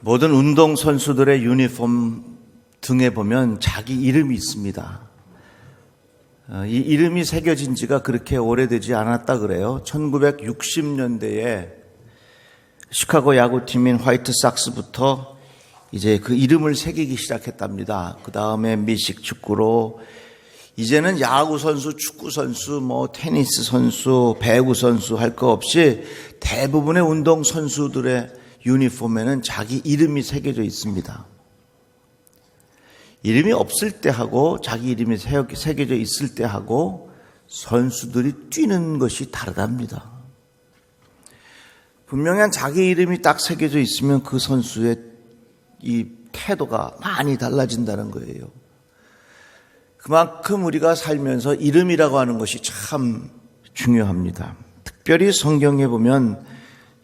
모든 운동선수들의 유니폼 등에 보면 자기 이름이 있습니다. 이 이름이 새겨진 지가 그렇게 오래되지 않았다 그래요. 1960년대에 시카고 야구팀인 화이트삭스부터 이제 그 이름을 새기기 시작했답니다. 그 다음에 미식 축구로 이제는 야구 선수, 축구 선수, 테니스 선수, 배구 선수 할 거 없이 대부분의 운동 선수들의 유니폼에는 자기 이름이 새겨져 있습니다. 이름이 없을 때 하고 자기 이름이 새겨져 있을 때 하고 선수들이 뛰는 것이 다르답니다. 분명히 자기 이름이 딱 새겨져 있으면 그 선수의 이 태도가 많이 달라진다는 거예요. 그만큼 우리가 살면서 이름이라고 하는 것이 참 중요합니다. 특별히 성경에 보면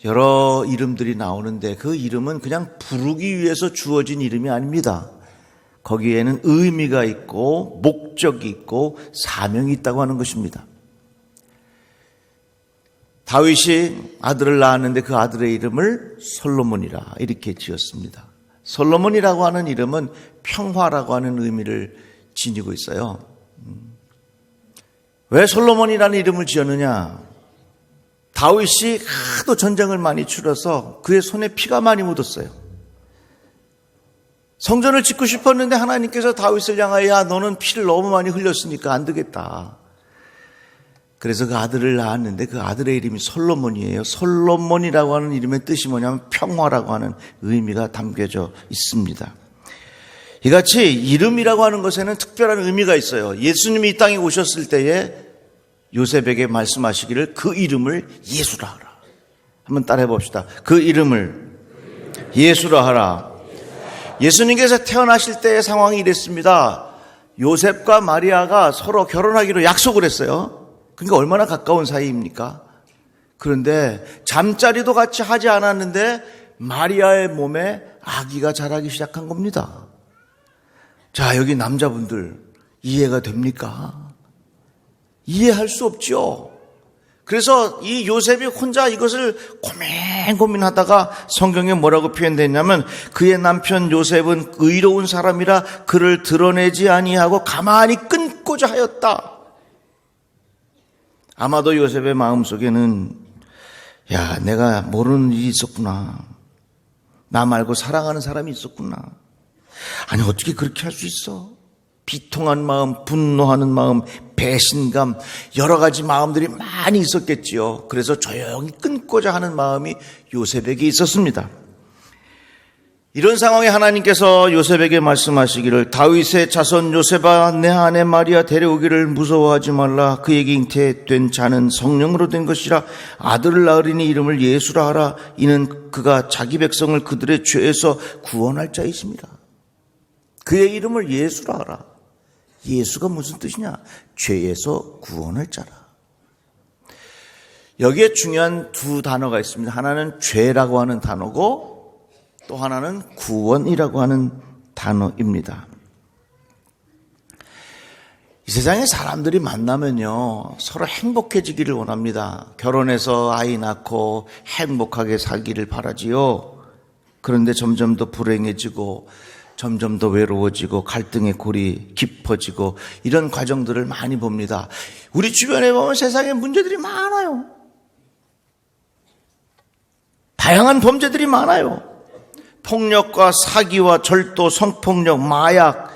여러 이름들이 나오는데 그 이름은 그냥 부르기 위해서 주어진 이름이 아닙니다. 거기에는 의미가 있고 목적이 있고 사명이 있다고 하는 것입니다. 다윗이 아들을 낳았는데 그 아들의 이름을 솔로몬이라 이렇게 지었습니다. 솔로몬이라고 하는 이름은 평화라고 하는 의미를 지니고 있어요. 왜 솔로몬이라는 이름을 지었느냐? 다윗이 하도 전쟁을 많이 치러서 그의 손에 피가 많이 묻었어요. 성전을 짓고 싶었는데 하나님께서 다윗을 향하여 야 너는 피를 너무 많이 흘렸으니까 안 되겠다. 그래서 그 아들을 낳았는데 그 아들의 이름이 솔로몬이에요. 솔로몬이라고 하는 이름의 뜻이 뭐냐면 평화라고 하는 의미가 담겨져 있습니다. 이같이 이름이라고 하는 것에는 특별한 의미가 있어요. 예수님이 이 땅에 오셨을 때에 요셉에게 말씀하시기를 그 이름을 예수라 하라. 한번 따라해 봅시다. 그 이름을 예수라 하라. 예수님께서 태어나실 때의 상황이 이랬습니다. 요셉과 마리아가 서로 결혼하기로 약속을 했어요. 그러니까 얼마나 가까운 사이입니까? 그런데 잠자리도 같이 하지 않았는데 마리아의 몸에 아기가 자라기 시작한 겁니다. 자, 여기 남자분들 이해가 됩니까? 이해할 수 없죠. 그래서 이 요셉이 혼자 이것을 고민하다가 성경에 뭐라고 표현됐냐면 그의 남편 요셉은 의로운 사람이라 그를 드러내지 아니하고 가만히 끊고자 하였다. 아마도 요셉의 마음속에는 야, 내가 모르는 일이 있었구나. 나 말고 사랑하는 사람이 있었구나. 아니 어떻게 그렇게 할 수 있어? 비통한 마음, 분노하는 마음, 배신감, 여러 가지 마음들이 많이 있었겠지요. 그래서 조용히 끊고자 하는 마음이 요셉에게 있었습니다. 이런 상황에 하나님께서 요셉에게 말씀하시기를 다윗의 자손 요셉아 내 아내 마리아 데려오기를 무서워하지 말라. 그에게 잉태된 자는 성령으로 된 것이라. 아들을 낳으리니 이름을 예수라 하라. 이는 그가 자기 백성을 그들의 죄에서 구원할 자이십니다. 그의 이름을 예수라 하라. 예수가 무슨 뜻이냐? 죄에서 구원할 자라. 여기에 중요한 두 단어가 있습니다. 하나는 죄라고 하는 단어고 또 하나는 구원이라고 하는 단어입니다. 이 세상에 사람들이 만나면요 서로 행복해지기를 원합니다. 결혼해서 아이 낳고 행복하게 살기를 바라지요. 그런데 점점 더 불행해지고 점점 더 외로워지고 갈등의 골이 깊어지고 이런 과정들을 많이 봅니다. 우리 주변에 보면 세상에 문제들이 많아요. 다양한 범죄들이 많아요. 폭력과 사기와 절도, 성폭력, 마약,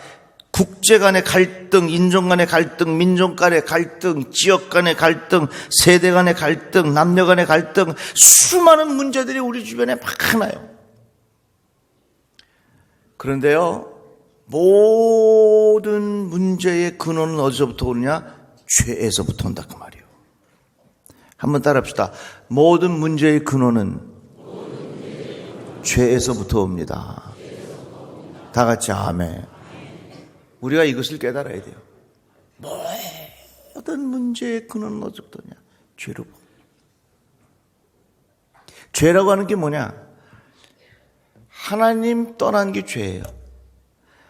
국제 간의 갈등, 인종 간의 갈등, 민족 간의 갈등, 지역 간의 갈등, 세대 간의 갈등, 남녀 간의 갈등, 수많은 문제들이 우리 주변에 많아요. 그런데요, 모든 문제의 근원은 어디서부터 오느냐? 죄에서부터 온다 그 말이에요. 한번 따라합시다. 모든 문제의 근원은 죄에서부터 옵니다. 다 같이 아멘. 우리가 이것을 깨달아야 돼요. 모든 문제의 근원은 어디서부터 오냐? 죄로부터. 죄라고 하는 게 뭐냐? 하나님 떠난 게 죄예요.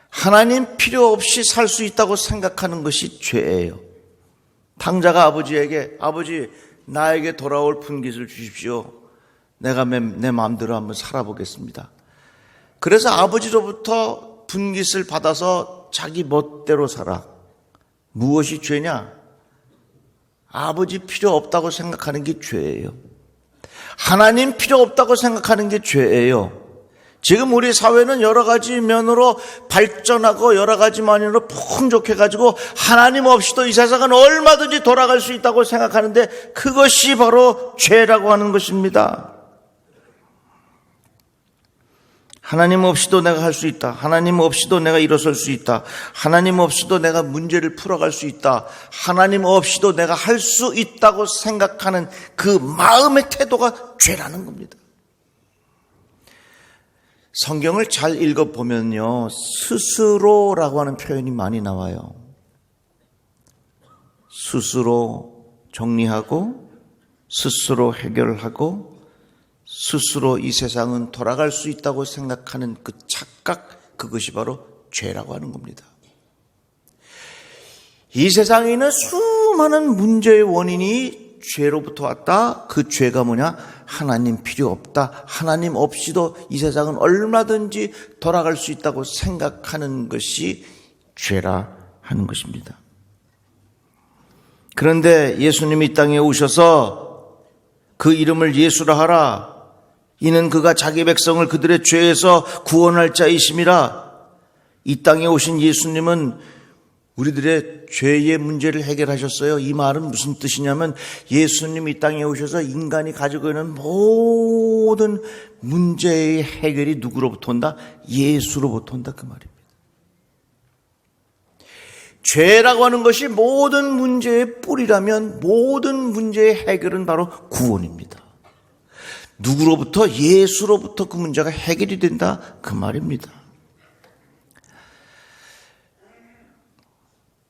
하나님 필요 없이 살 수 있다고 생각하는 것이 죄예요. 탕자가 아버지에게 아버지 나에게 돌아올 분깃을 주십시오. 내가 내 마음대로 한번 살아보겠습니다. 그래서 아버지로부터 분깃을 받아서 자기 멋대로 살아. 무엇이 죄냐? 아버지 필요 없다고 생각하는 게 죄예요. 하나님 필요 없다고 생각하는 게 죄예요. 지금 우리 사회는 여러 가지 면으로 발전하고 여러 가지 면으로 풍족해가지고 하나님 없이도 이 세상은 얼마든지 돌아갈 수 있다고 생각하는데 그것이 바로 죄라고 하는 것입니다. 하나님 없이도 내가 할 수 있다. 하나님 없이도 내가 일어설 수 있다. 하나님 없이도 내가 문제를 풀어갈 수 있다. 하나님 없이도 내가 할 수 있다고 생각하는 그 마음의 태도가 죄라는 겁니다. 성경을 잘 읽어보면요, 스스로라고 하는 표현이 많이 나와요. 스스로 정리하고 스스로 해결하고 스스로 이 세상은 돌아갈 수 있다고 생각하는 그 착각, 그것이 바로 죄라고 하는 겁니다. 이 세상에 있는 수많은 문제의 원인이 죄로부터 왔다. 그 죄가 뭐냐? 하나님 필요 없다. 하나님 없이도 이 세상은 얼마든지 돌아갈 수 있다고 생각하는 것이 죄라 하는 것입니다. 그런데 예수님이 이 땅에 오셔서 그 이름을 예수라 하라. 이는 그가 자기 백성을 그들의 죄에서 구원할 자이심이라. 이 땅에 오신 예수님은 우리들의 죄의 문제를 해결하셨어요. 이 말은 무슨 뜻이냐면 예수님이 이 땅에 오셔서 인간이 가지고 있는 모든 문제의 해결이 누구로부터 온다? 예수로부터 온다, 그 말입니다. 죄라고 하는 것이 모든 문제의 뿌리라면 모든 문제의 해결은 바로 구원입니다. 누구로부터? 예수로부터 그 문제가 해결이 된다, 그 말입니다.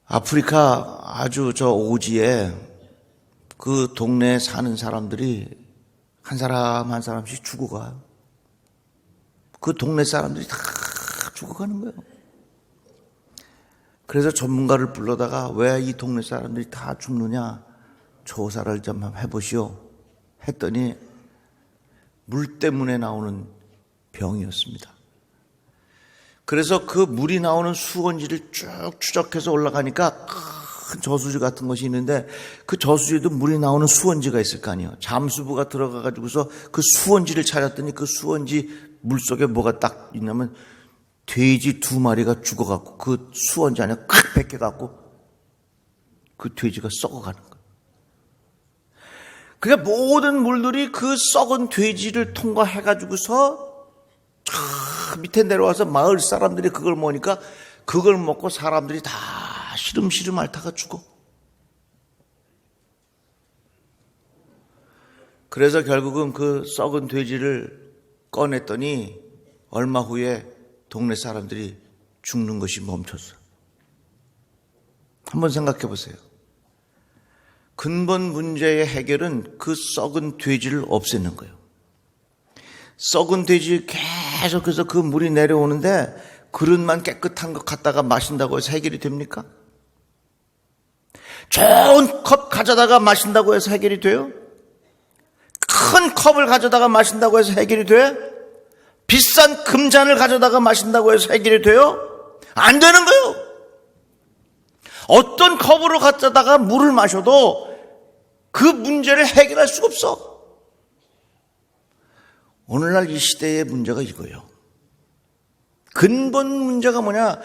아프리카 아주 저 오지에 그 동네에 사는 사람들이 한 사람 한 사람씩 죽어가요. 그 동네 사람들이 다 죽어가는 거예요. 그래서 전문가를 불러다가 왜 이 동네 사람들이 다 죽느냐 조사를 좀 해보시오 했더니 물 때문에 나오는 병이었습니다. 그래서 그 물이 나오는 수원지를 쭉 추적해서 올라가니까 큰 저수지 같은 것이 있는데 그 저수지에도 물이 나오는 수원지가 있을 거 아니에요. 잠수부가 들어가가지고서 그 수원지를 찾았더니 그 수원지 물속에 뭐가 딱 있냐면 돼지 2마리가 죽어갖고 그 수원지 안에 칵 박혀갖고 그 돼지가 썩어가는 거예요. 그러니까 모든 물들이 그 썩은 돼지를 통과해가지고서 밑에 내려와서 마을 사람들이 그걸 먹으니까 그걸 먹고 사람들이 다 시름시름 앓다가 죽어. 그래서 결국은 그 썩은 돼지를 꺼냈더니 얼마 후에 동네 사람들이 죽는 것이 멈췄어요. 한번 생각해 보세요. 근본 문제의 해결은 그 썩은 돼지를 없애는 거예요. 썩은 돼지 계속해서 그 물이 내려오는데 그릇만 깨끗한 것 갖다가 마신다고 해서 해결이 됩니까? 좋은 컵 가져다가 마신다고 해서 해결이 돼요? 큰 컵을 가져다가 마신다고 해서 해결이 돼? 비싼 금잔을 가져다가 마신다고 해서 해결이 돼요? 안 되는 거예요. 어떤 컵으로 가져다가 물을 마셔도 그 문제를 해결할 수가 없어. 오늘날 이 시대의 문제가 이거예요. 근본 문제가 뭐냐?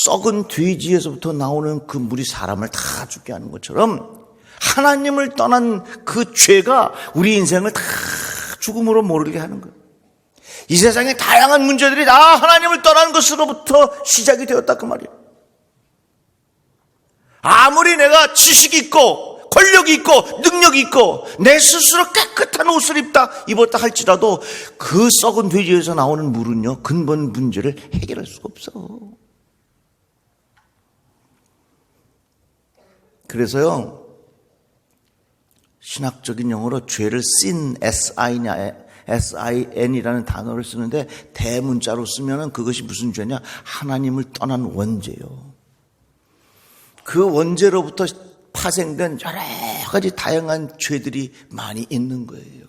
썩은 돼지에서부터 나오는 그 물이 사람을 다 죽게 하는 것처럼 하나님을 떠난 그 죄가 우리 인생을 다 죽음으로 몰게 하는 거예요. 이 세상의 다양한 문제들이 다 하나님을 떠난 것으로부터 시작이 되었다, 그 말이에요. 아무리 내가 지식이 있고 권력이 있고 능력이 있고 내 스스로 깨끗한 옷을 입었다 할지라도 그 썩은 돼지에서 나오는 물은요 근본 문제를 해결할 수가 없어. 그래서요 신학적인 용어로 죄를 sin, S-I-N이라는 단어를 쓰는데 대문자로 쓰면은 그것이 무슨 죄냐? 하나님을 떠난 원죄요. 그 원죄로부터 파생된 여러 가지 다양한 죄들이 많이 있는 거예요.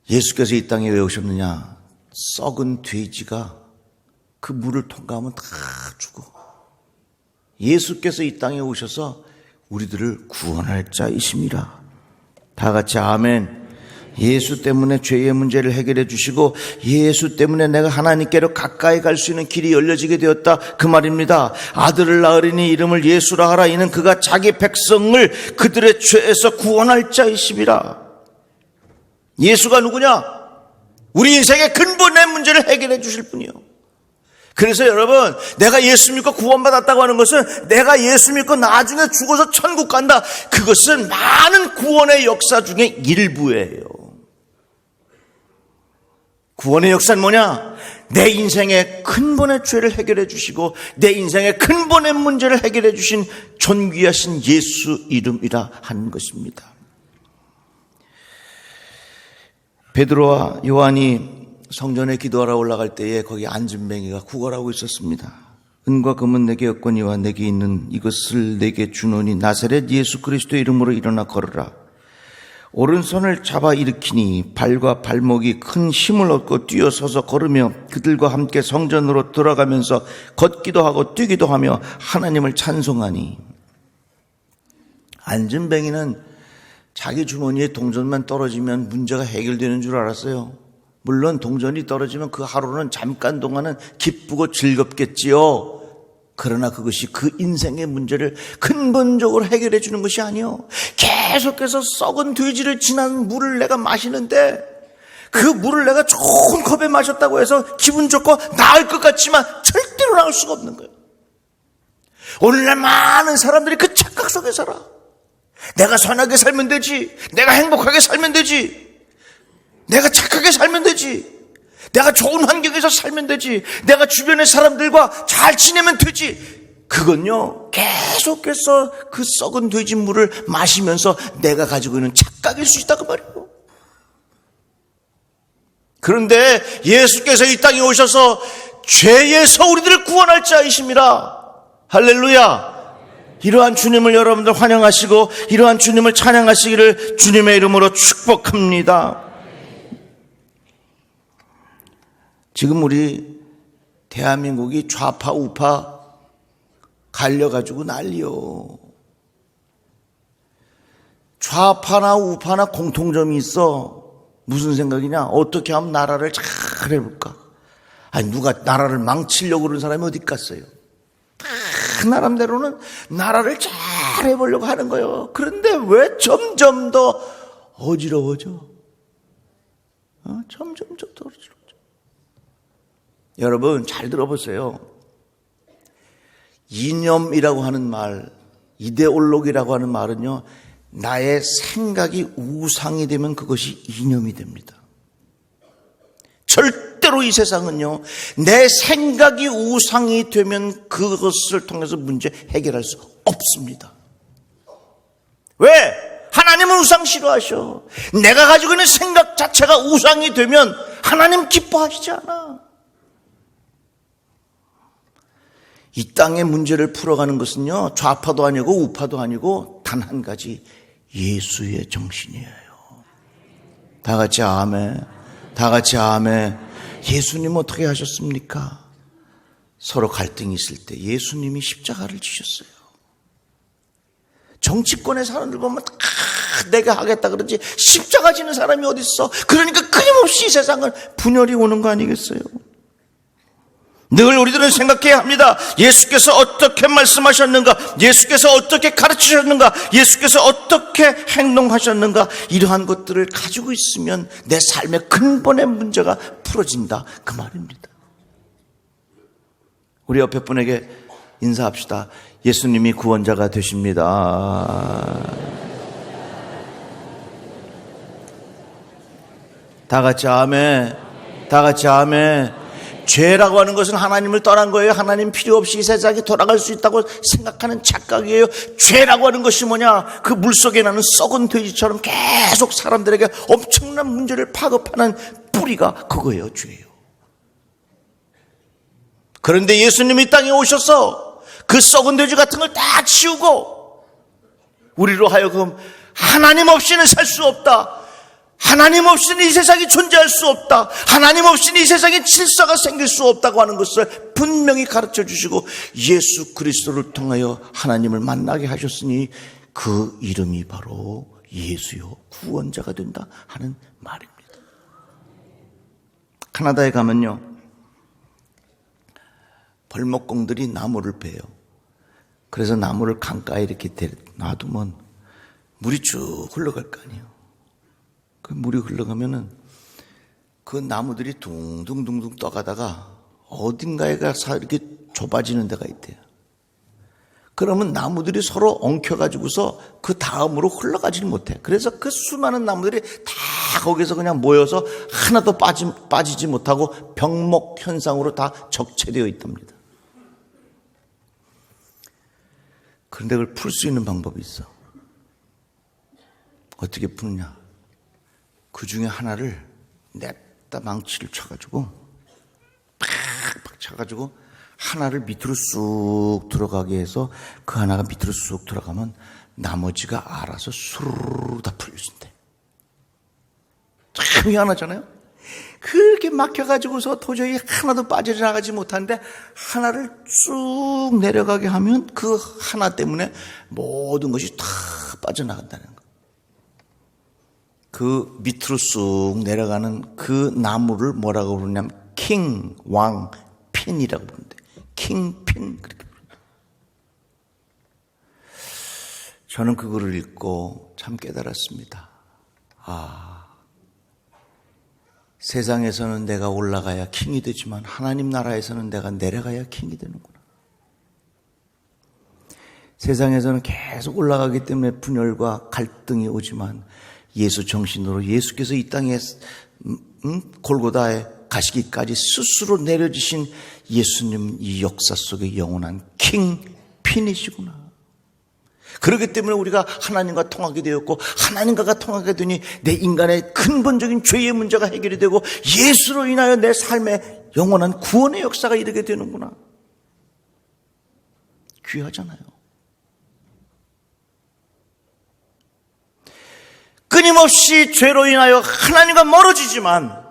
예수께서 이 땅에 왜 오셨느냐? 썩은 돼지가 그 물을 통과하면 다 죽어. 예수께서 이 땅에 오셔서 우리들을 구원할 자이심이라. 다 같이 아멘. 예수 때문에 죄의 문제를 해결해 주시고 예수 때문에 내가 하나님께로 가까이 갈 수 있는 길이 열려지게 되었다, 그 말입니다. 아들을 낳으리니 이름을 예수라 하라. 이는 그가 자기 백성을 그들의 죄에서 구원할 자이심이라. 예수가 누구냐? 우리 인생의 근본의 문제를 해결해 주실 분이요. 그래서 여러분, 내가 예수 믿고 구원받았다고 하는 것은 내가 예수 믿고 나중에 죽어서 천국 간다, 그것은 많은 구원의 역사 중에 일부예요. 구원의 역사는 뭐냐? 내 인생의 근본의 죄를 해결해 주시고 내 인생의 근본의 문제를 해결해 주신 존귀하신 예수 이름이라 하는 것입니다. 베드로와 요한이 성전에 기도하러 올라갈 때에 거기 안진뱅이가 구걸하고 있었습니다. 은과 금은 내게 없거니와 내게 있는 이것을 내게 주노니 나사렛 예수 그리스도의 이름으로 일어나 걸으라. 오른손을 잡아 일으키니 발과 발목이 큰 힘을 얻고 뛰어서서 걸으며 그들과 함께 성전으로 들어가면서 걷기도 하고 뛰기도 하며 하나님을 찬송하니. 안진뱅이는 자기 주머니에 동전만 떨어지면 문제가 해결되는 줄 알았어요. 물론 동전이 떨어지면 그 하루는 잠깐 동안은 기쁘고 즐겁겠지요. 그러나 그것이 그 인생의 문제를 근본적으로 해결해 주는 것이 아니요. 계속해서 썩은 돼지를 지난 물을 내가 마시는데 그 물을 내가 좋은 컵에 마셨다고 해서 기분 좋고 나을 것 같지만 절대로 나을 수가 없는 거예요. 오늘날 많은 사람들이 그 착각 속에 살아. 내가 선하게 살면 되지, 내가 행복하게 살면 되지, 내가 착하게 살면 되지, 내가 좋은 환경에서 살면 되지, 내가 주변의 사람들과 잘 지내면 되지. 그건요, 계속해서 그 썩은 돼지 물을 마시면서 내가 가지고 있는 착각일 수 있다, 그 말이에요. 그런데 예수께서 이 땅에 오셔서 죄에서 우리들을 구원할 자이심이라. 할렐루야. 이러한 주님을 여러분들 환영하시고 이러한 주님을 찬양하시기를 주님의 이름으로 축복합니다. 지금 우리 대한민국이 좌파 우파 갈려가지고 난리요. 좌파나 우파나 공통점이 있어. 무슨 생각이냐? 어떻게 하면 나라를 잘 해볼까? 아니, 누가 나라를 망치려고 그러는 사람이 어디 갔어요? 다 나름대로는 나라를 잘 해보려고 하는 거예요. 그런데 왜 점점 더 어지러워져? 점점 더 어지러워져. 여러분 잘 들어보세요. 이념이라고 하는 말, 이데올로기라고 하는 말은요, 나의 생각이 우상이 되면 그것이 이념이 됩니다. 절대로 이 세상은요, 내 생각이 우상이 되면 그것을 통해서 문제 해결할 수 없습니다. 왜? 하나님은 우상 싫어하셔. 내가 가지고 있는 생각 자체가 우상이 되면 하나님 기뻐하시지 않아. 이 땅의 문제를 풀어가는 것은요, 좌파도 아니고 우파도 아니고 단 한 가지, 예수의 정신이에요. 다 같이 아멘. 다 같이 아멘. 예수님 어떻게 하셨습니까? 서로 갈등이 있을 때 예수님이 십자가를 지셨어요. 정치권의 사람들 보면 내가 하겠다 그러지 십자가 지는 사람이 어디 있어? 그러니까 끊임없이 이 세상은 분열이 오는 거 아니겠어요? 늘 우리들은 생각해야 합니다. 예수께서 어떻게 말씀하셨는가? 예수께서 어떻게 가르치셨는가? 예수께서 어떻게 행동하셨는가? 이러한 것들을 가지고 있으면 내 삶의 근본의 문제가 풀어진다, 그 말입니다. 우리 옆에 분에게 인사합시다. 예수님이 구원자가 되십니다. 다 같이 아멘. 다 같이 아멘. 죄라고 하는 것은 하나님을 떠난 거예요. 하나님 필요 없이 이 세상에 돌아갈 수 있다고 생각하는 착각이에요. 죄라고 하는 것이 뭐냐? 그 물속에 나는 썩은 돼지처럼 계속 사람들에게 엄청난 문제를 파급하는 뿌리가 그거예요. 죄예요. 그런데 예수님이 이 땅에 오셔서 그 썩은 돼지 같은 걸 다 치우고 우리로 하여금 하나님 없이는 살 수 없다, 하나님 없이는 이 세상이 존재할 수 없다. 하나님 없이는 이 세상에 질서가 생길 수 없다고 하는 것을 분명히 가르쳐 주시고 예수 그리스도를 통하여 하나님을 만나게 하셨으니 그 이름이 바로 예수요 구원자가 된다 하는 말입니다. 캐나다에 가면요, 벌목공들이 나무를 베요. 그래서 나무를 강가에 이렇게 놔두면 물이 쭉 흘러갈 거 아니에요. 그 물이 흘러가면은 그 나무들이 둥둥둥둥 떠가다가 어딘가에 가서 이렇게 좁아지는 데가 있대요. 그러면 나무들이 서로 엉켜가지고서 그 다음으로 흘러가지를 못해. 그래서 그 수많은 나무들이 다 거기서 그냥 모여서 하나도 빠지지 못하고 병목 현상으로 다 적체되어 있답니다. 그런데 그걸 풀 수 있는 방법이 있어. 어떻게 푸느냐? 그 중에 하나를 냅다 망치를 쳐가지고 팍팍 쳐가지고 하나를 밑으로 쑥 들어가게 해서 그 하나가 밑으로 쑥 들어가면 나머지가 알아서 수르르 다 풀려진대. 참 희한하잖아요. 그렇게 막혀가지고서 도저히 하나도 빠져나가지 못하는데 하나를 쭉 내려가게 하면 그 하나 때문에 모든 것이 다 빠져나간다는 거. 그 밑으로 쑥 내려가는 그 나무를 뭐라고 부르냐면 킹, 왕, 핀이라고 부르는데 킹핀 그렇게 부릅니다. 저는 그거를 읽고 참 깨달았습니다. 세상에서는 내가 올라가야 킹이 되지만 하나님 나라에서는 내가 내려가야 킹이 되는구나. 세상에서는 계속 올라가기 때문에 분열과 갈등이 오지만 예수 정신으로 예수께서 이 땅에 골고다에 가시기까지 스스로 내려지신 예수님 이 역사 속에 영원한 킹핀이시구나. 그렇기 때문에 우리가 하나님과 통하게 되었고 하나님과 통하게 되니 내 인간의 근본적인 죄의 문제가 해결이 되고 예수로 인하여 내 삶에 영원한 구원의 역사가 이르게 되는구나. 귀하잖아요. 끊임없이 죄로 인하여 하나님과 멀어지지만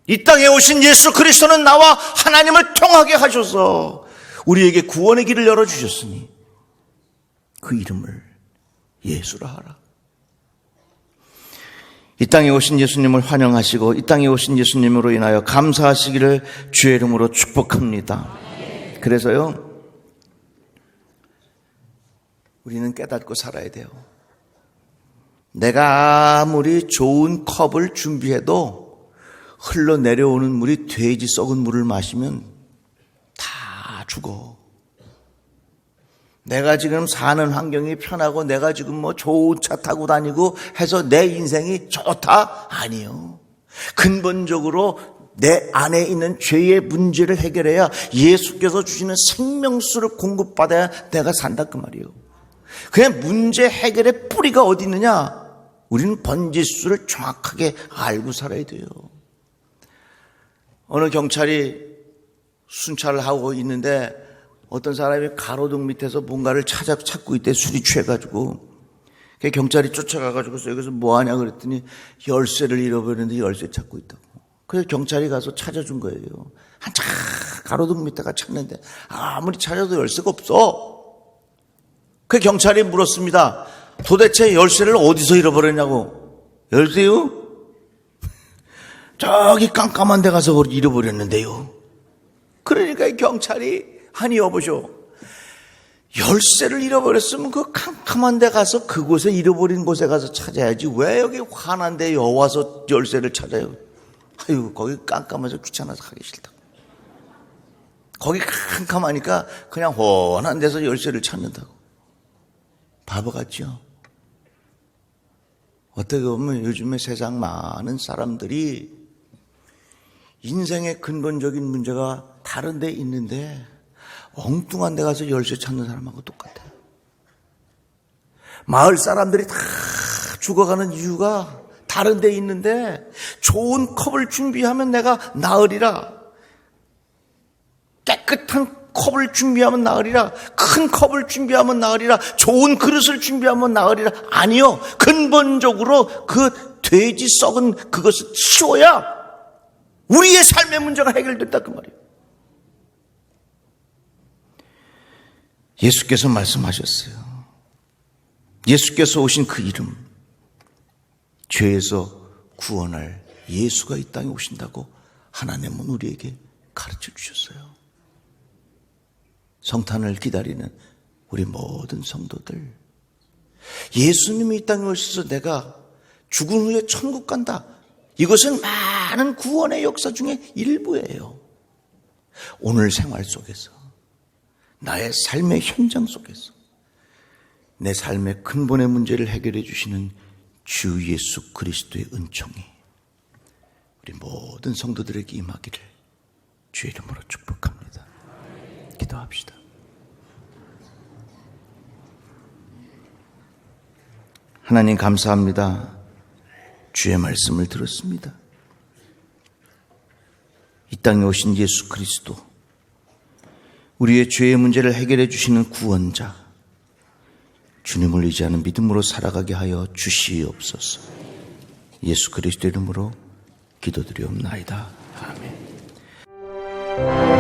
이 땅에 오신 예수 그리스도는 나와 하나님을 통하게 하셔서 우리에게 구원의 길을 열어주셨으니 그 이름을 예수라 하라. 이 땅에 오신 예수님을 환영하시고 이 땅에 오신 예수님으로 인하여 감사하시기를 주의 이름으로 축복합니다. 그래서요, 우리는 깨닫고 살아야 돼요. 내가 아무리 좋은 컵을 준비해도 흘러내려오는 물이 돼지 썩은 물을 마시면 다 죽어. 내가 지금 사는 환경이 편하고 내가 지금 뭐 좋은 차 타고 다니고 해서 내 인생이 좋다? 아니요. 근본적으로 내 안에 있는 죄의 문제를 해결해야 예수께서 주시는 생명수를 공급받아야 내가 산다 그 말이에요. 그냥 문제 해결의 뿌리가 어디 있느냐? 우리는 번지수를 정확하게 알고 살아야 돼요. 어느 경찰이 순찰을 하고 있는데 어떤 사람이 가로등 밑에서 뭔가를 찾고 있대. 술이 취해가지고. 경찰이 쫓아가가지고 여기서 뭐하냐 그랬더니 열쇠를 잃어버렸는데 열쇠 찾고 있다고. 그래서 경찰이 가서 찾아준 거예요. 한참 가로등 밑에가 찾는데 아무리 찾아도 열쇠가 없어. 그 경찰이 물었습니다. 도대체 열쇠를 어디서 잃어버렸냐고. 열쇠요? 저기 깜깜한 데 가서 잃어버렸는데요. 그러니까 이 경찰이 아니 여보쇼, 열쇠를 잃어버렸으면 그 캄캄한 데 가서 그곳에 잃어버린 곳에 가서 찾아야지 왜 여기 환한 데 와서 열쇠를 찾아요. 아유, 거기 깜깜해서 귀찮아서 가기 싫다고. 거기 캄캄하니까 그냥 훤한 데서 열쇠를 찾는다고. 바보 같죠? 어떻게 보면 요즘에 세상 많은 사람들이 인생의 근본적인 문제가 다른 데 있는데 엉뚱한 데 가서 열쇠 찾는 사람하고 똑같아요. 마을 사람들이 다 죽어가는 이유가 다른 데 있는데 좋은 컵을 준비하면 내가 나으리라. 깨끗한 컵을 준비하면 나으리라. 큰 컵을 준비하면 나으리라. 좋은 그릇을 준비하면 나으리라. 아니요. 근본적으로 그 돼지 썩은 그것을 치워야 우리의 삶의 문제가 해결된다 그 말이에요. 예수께서 말씀하셨어요. 예수께서 오신 그 이름, 죄에서 구원할 예수가 이 땅에 오신다고 하나님은 우리에게 가르쳐 주셨어요. 성탄을 기다리는 우리 모든 성도들, 예수님이 이 땅에 오셔서 내가 죽은 후에 천국 간다, 이것은 많은 구원의 역사 중에 일부예요. 오늘 생활 속에서, 나의 삶의 현장 속에서 내 삶의 근본의 문제를 해결해 주시는 주 예수 그리스도의 은총이 우리 모든 성도들에게 임하기를 주의 이름으로 축복합니다. 기도합시다. 하나님 감사합니다. 주의 말씀을 들었습니다. 이 땅에 오신 예수 그리스도, 우리의 죄의 문제를 해결해 주시는 구원자, 주님을 의지하는 믿음으로 살아가게 하여 주시옵소서. 예수 그리스도 이름으로 기도드리옵나이다. 아멘.